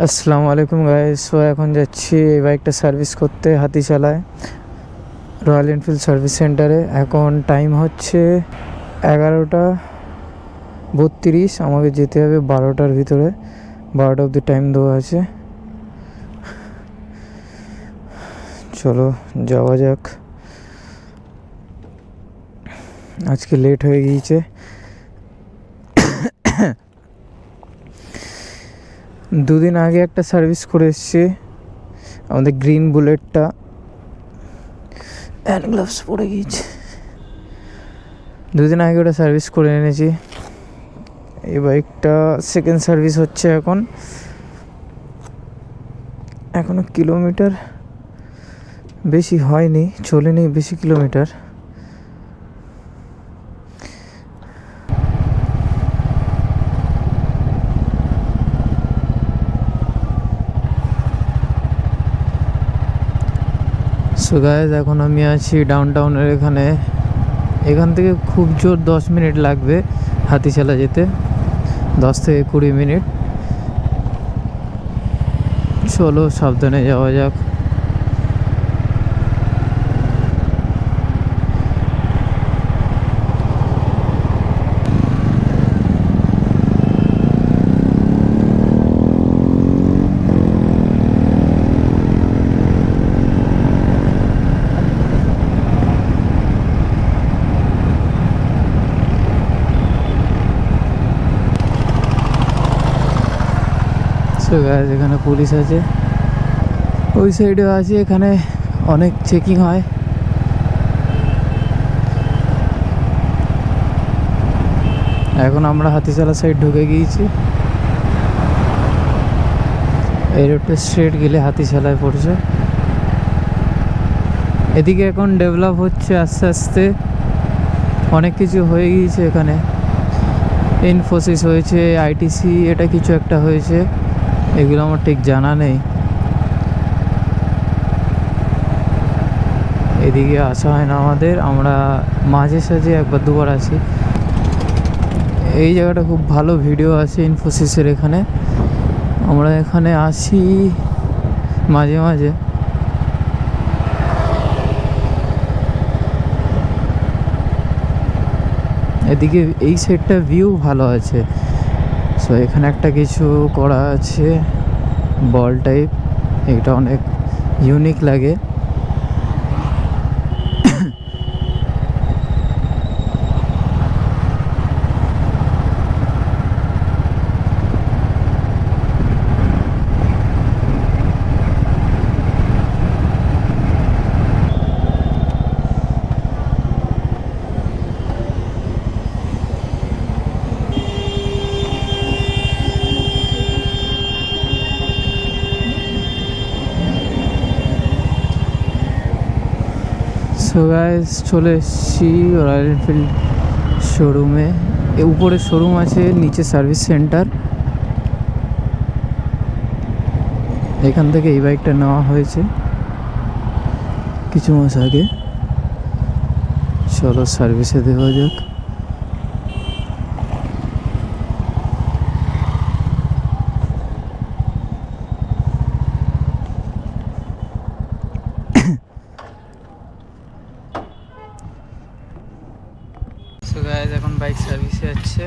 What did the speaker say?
আসসালামু আলাইকুম গাইস। এখন যাচ্ছি এই বাইকটা সার্ভিস করতে হাতিশালায় রয়্যাল এনফিল্ড সার্ভিস সেন্টারে। এখন টাইম হচ্ছে 11:32। আমাকে যেতে হবে 12টার ভিতরে, 12টা অবধি টাইম দেওয়া আছে। চলো যাওয়া যাক। আজকে লেট হয়ে গিয়েছে। দুদিন আগে একটা সার্ভিস করে এসছি, আমাদের গ্রিন বুলেটটা। হ্যান্ড গ্লাভস পরে গিয়েছে। দুদিন আগে ওটা সার্ভিস করে এনেছি। এই বাইকটা সেকেন্ড সার্ভিস হচ্ছে এখনো কিলোমিটার বেশি হয়নি, চলেনি বেশি কিলোমিটার। সো গাইস, এখন আমি আছি ডাউনটাউনের এখান থেকে খুব জোর 10 মিনিট লাগবে হাতিশালা যেতে, 10 থেকে 20 মিনিট। চলো সাবধানে যাওয়া যাক। এখানে পুলিশ আছে, ওই সাইডেও আছে। এখানে অনেক চেকিং হয়। এখন আমরা হাতিশালা সাইড ঢুকে গিয়েছি। এই রোডটা স্ট্রেট গেলে হাতিশালায় পড়ছে। এদিকে এখন ডেভেলপ হচ্ছে আস্তে আস্তে, অনেক কিছু হয়ে গিয়েছে। এখানে ইনফোসিস হয়েছে, আইটিসি এটা কিছু একটা হয়েছে, এগুলো আমার ঠিক জানা নেই। এদিকে আসা হয় না আমাদের, আমরা মাঝে সাঝে একবার দুবার আসি। এই জায়গাটা খুব ভালো ভিডিও আছে ইনফোসিসের। এখানে আমরা এখানে আসি মাঝে মাঝে। এদিকে এই সাইডটা ভিউ ভালো আছে। সো এখানে একটা কিছু করা আছে বল টাইপ, এটা অনেক ইউনিক লাগে। সো গাইস, চলে এসেছি রয়্যাল এনফিল্ড শোরুমে। উপরে শোরুম আছে, নিচে সার্ভিস সেন্টার। এখান থেকে এই বাইকটা নেওয়া হয়েছে কিছু মাস আগে। চলো সার্ভিসে দেওয়া যাক। সো গাইস, এখন বাইক সার্ভিসে যাচ্ছে।